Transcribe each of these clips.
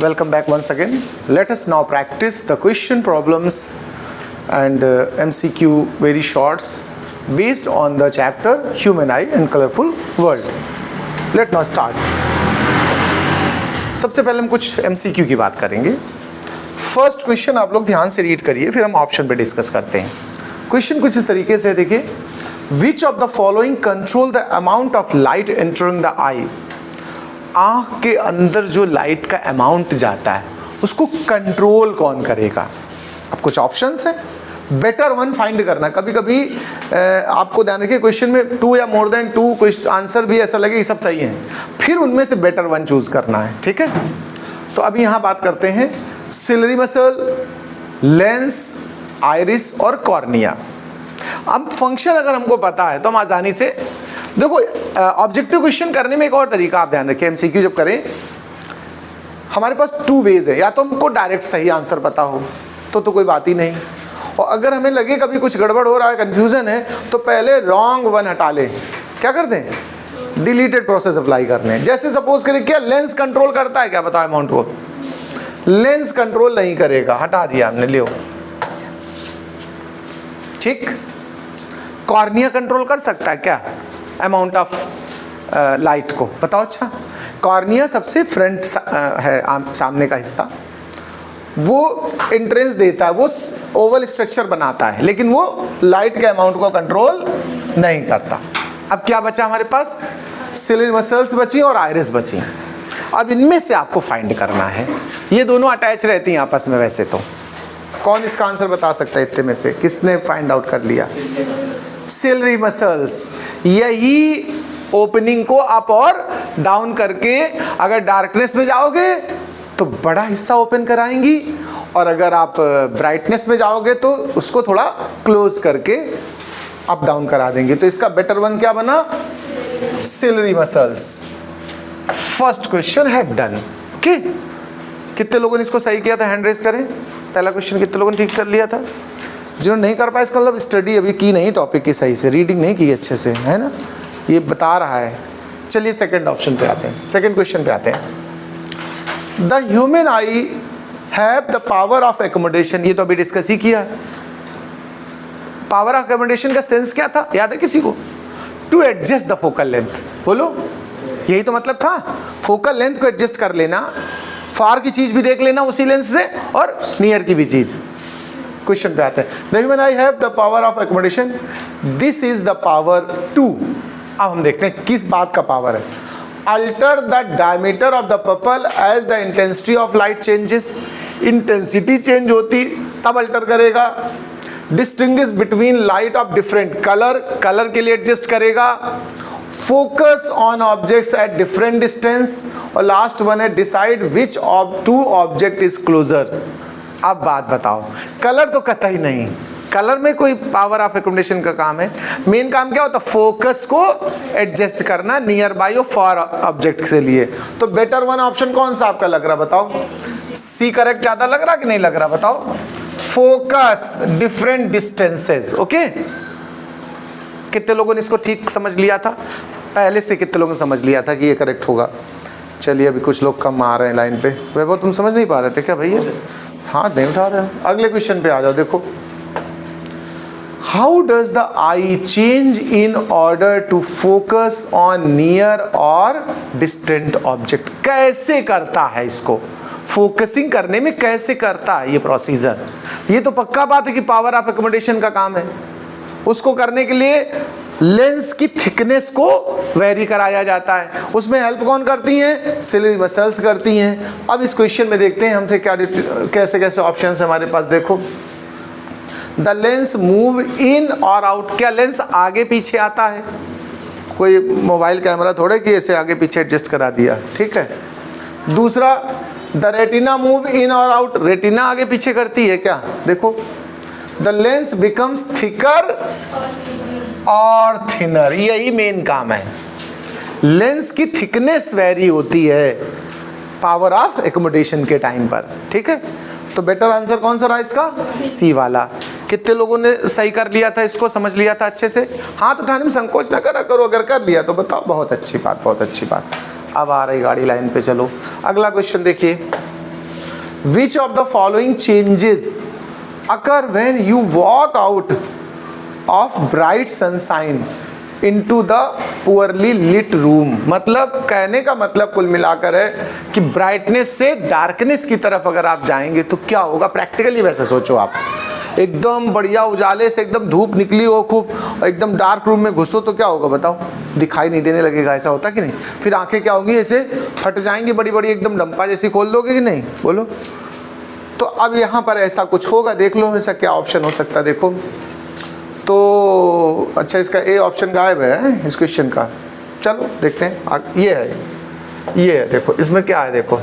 Welcome back once again. Let us now practice the question problems and MCQ very shorts based on the chapter Human Eye and Colorful World. Let now start. सबसे पहले हम कुछ MCQ की बात करेंगे. First question आप लोग ध्यान से रीड करिए, फिर हम ऑप्शन पे डिस्कस करते हैं. क्वेश्चन कुछ इस तरीके से देखिए, which of the following control the amount of light entering the eye. आँख के अंदर जो लाइट का अमाउंट जाता है उसको कंट्रोल कौन करेगा. अब कुछ ऑप्शंस हैं, बेटर वन फाइंड करना. कभी कभी आपको ध्यान रखिए क्वेश्चन में 2 या मोर देन 2 आंसर भी ऐसा लगे ये सब सही हैं, फिर उनमें से बेटर वन चूज करना है. ठीक है, तो अभी यहाँ बात करते हैं सिलरी मसल, लेंस, आइरिस और कॉर्निया. अब फंक्शन अगर हमको पता है तो हम आसानी से देखो. ऑब्जेक्टिव क्वेश्चन करने में एक और तरीका आप ध्यान रखिए, एमसीक्यू जब करें हमारे पास 2 वेज है. या तो हमको डायरेक्ट सही आंसर पता हो तो कोई बात ही नहीं, और अगर हमें लगे कभी कुछ गड़बड़ हो रहा है, कंफ्यूजन है, तो पहले रॉन्ग वन हटा ले. क्या करते हैं, डिलीटेड प्रोसेस अप्लाई करने हैं. जैसे सपोज करें क्या लेंस कंट्रोल करता है क्या, बताओ अमाउंट को. लेंस कंट्रोल नहीं करेगा, हटा दिया हमने, लियो. ठीक. कॉर्निया कंट्रोल कर सकता है क्या अमाउंट ऑफ लाइट को, बताओ. अच्छा, कॉर्निया सबसे फ्रंट है, सामने का हिस्सा, वो एंट्रेंस देता है, वो ओवल स्ट्रक्चर बनाता है, लेकिन वो लाइट के अमाउंट को कंट्रोल नहीं करता. अब क्या बचा हमारे पास, सिलरी मसल्स बची और आइरिस बची. अब इनमें से आपको फाइंड करना है. ये दोनों अटैच रहती हैं आपस में. वैसे तो कौन इसका आंसर बता सकता है इतने में से, किसने फाइंड आउट कर लिया. Ciliary muscles. यही ओपनिंग को अप और डाउन करके अगर डार्कनेस में जाओगे तो बड़ा हिस्सा ओपन कराएंगी, और अगर आप ब्राइटनेस में जाओगे तो उसको थोड़ा क्लोज करके अप डाउन करा देंगे. तो इसका बेटर वन क्या बना, ciliary muscles. First question have done. Okay, कितने लोगों ने इसको सही किया था, हैंड रेज करें. पहला क्वेश्चन कितने लोगों ने ठीक कर लिया था. जिन्होंने नहीं कर पाया इसका मतलब स्टडी अभी की नहीं टॉपिक की, सही से रीडिंग नहीं की अच्छे से, है ना, ये बता रहा है. चलिए सेकंड ऑप्शन पे आते हैं, सेकंड क्वेश्चन पे आते हैं. The human eye have the power of accommodation. ये तो अभी डिस्कस ही किया. पावर ऑफ एकोमोडेशन का सेंस क्या था, याद है किसी को, to adjust the focal length. बोलो, यही तो मतलब था, फोकल लेंथ को एडजस्ट कर लेना, फार की चीज भी देख लेना उसी लेंस से और नियर की भी चीज. क्वेश्चन पे आते हैं. The human eye have the power of accommodation, this is the power 2. अब हम देखते हैं किस बात का पावर है. Alter the diameter of the pupil as the intensity of light changes. Intensity change होती तब अल्टर करेगा. Distinguish between light of different colour, colour के लिए एडजस्ट करेगा. Focus on objects at different distance, और लास्ट वन है decide which of 2 object is closer. अब बात बताओ, कलर तो कतई नहीं, कलर में कोई पावर ऑफ एकोमोडेशन का काम है. मेन काम क्या होता है, फोकस को एडजस्ट करना नियर बाई और फार ऑब्जेक्ट से लिए. तो बेटर वन ऑप्शन कौन सा आपका लग रहा, बताओ. सी करेक्ट ज्यादा लग रहा कि नहीं लग रहा, बताओ. Focus different distances. ओके, कितने लोगों ने इसको ठीक समझ लिया था पहले से, कितने लोगों ने समझ लिया था कि ये करेक्ट होगा. चलिए अभी कुछ लोग कम आ रहे हैं लाइन पे. वैभव तुम समझ नहीं पा रहे थे क्या भैया, हाथ नहीं उठा रहे हो. अगले क्वेश्चन पे आ जाओ. देखो, how does the eye change in order to focus on near और डिस्टेंट ऑब्जेक्ट. कैसे करता है इसको, फोकसिंग करने में कैसे करता है ये प्रोसीजर. ये तो पक्का बात है कि पावर ऑफ एकोमोडेशन का काम है. उसको करने के लिए लेंस की थिकनेस को वेरी कराया जाता है. उसमें हेल्प कौन करती हैं, सिलरी मसल्स करती हैं. अब इस क्वेश्चन में देखते हैं हमसे क्या कैसे कैसे ऑप्शन है हमारे पास. देखो, द लेंस मूव इन और आउट. क्या लेंस आगे पीछे आता है, कोई मोबाइल कैमरा थोड़े कि ऐसे आगे पीछे एडजस्ट करा दिया. ठीक है. दूसरा, द रेटिना मूव इन और आउट. रेटिना आगे पीछे करती है क्या, देखो. द लेंस बिकम्स थिकर और थिनर. यही मेन काम है, लेंस की थिकनेस वेरी होती है पावर ऑफ एकोमोडेशन के टाइम पर. ठीक है, तो बेटर आंसर कौन सा रहा इसका, सी वाला. कितने लोगों ने सही कर लिया था, इसको समझ लिया था अच्छे से. हाथ उठाने में संकोच ना करा करो, अगर कर लिया तो बताओ. बहुत अच्छी बात, बहुत अच्छी बात. अब आ रही गाड़ी लाइन पे. चलो अगला क्वेश्चन देखिए. Which of the following changes occur when you walk out of bright sunshine into the poorly lit room. मतलब कहने का मतलब कुल मिलाकर है कि ब्राइटनेस से डार्कनेस की तरफ अगर आप जाएंगे तो क्या होगा। प्रैक्टिकली वैसे सोचो आप, एकदम बढ़िया उजाले से एकदम धूप निकली हो खूब, एकदम डार्क रूम में घुसो तो क्या होगा बताओ, दिखाई नहीं देने लगेगा, ऐसा होता कि नहीं। फिर आंखें क्या होंगी, ऐसे फट जाएंगी बड़ी बड़ी, एकदम डंपा जैसी खोल दोगे कि नहीं, बोलो। तो अब यहाँ पर ऐसा कुछ होगा, देख लो ऐसा क्या ऑप्शन हो सकता है। देखो तो अच्छा, इसका ए ऑप्शन गायब है इस क्वेश्चन का। चलो देखते हैं, ये है, देखो इसमें क्या है। देखो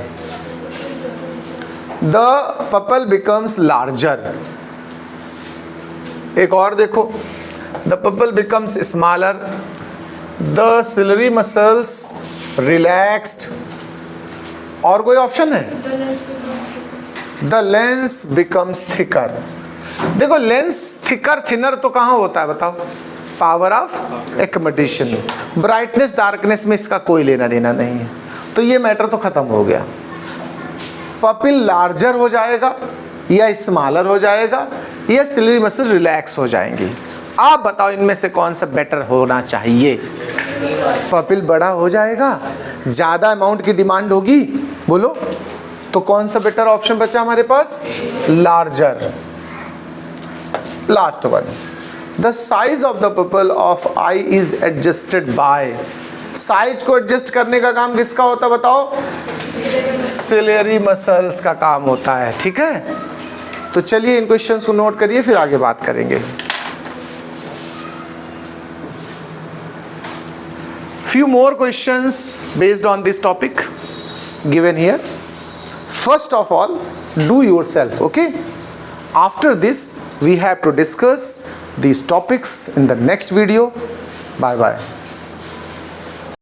द पपल बिकम्स लार्जर। एक और देखो, the pupil becomes smaller, the ciliary muscles relaxed. और कोई ऑप्शन है? The lens becomes thicker. देखो लेंस थिकर थिनर तो कहाँ होता है बताओ, power of accommodation. Brightness darkness में इसका कोई लेना देना नहीं है, तो ये मैटर तो खत्म हो गया। पपिल लार्जर हो जाएगा या स्मॉलर हो जाएगा या सिलरी मसल रिलैक्स हो जाएंगी। आप बताओ इनमें से कौन सा बेटर होना चाहिए। पपिल बड़ा हो जाएगा, ज़्यादा अमाउंट की डिमांड होगी, बोलो तो कौन सा बेटर ऑप्शन बचा हमारे पास? Larger. Last one, the size of the pupil of eye is adjusted by. Size को एडजस्ट करने का काम किसका होता है बताओ? सिलेरी मसल्स का काम होता है, ठीक है। तो चलिए इन क्वेश्चंस को नोट करिए, फिर आगे बात करेंगे। Few more questions based on this topic given here. First of all, do yourself, okay? After this, we have to discuss these topics in the next video. Bye bye.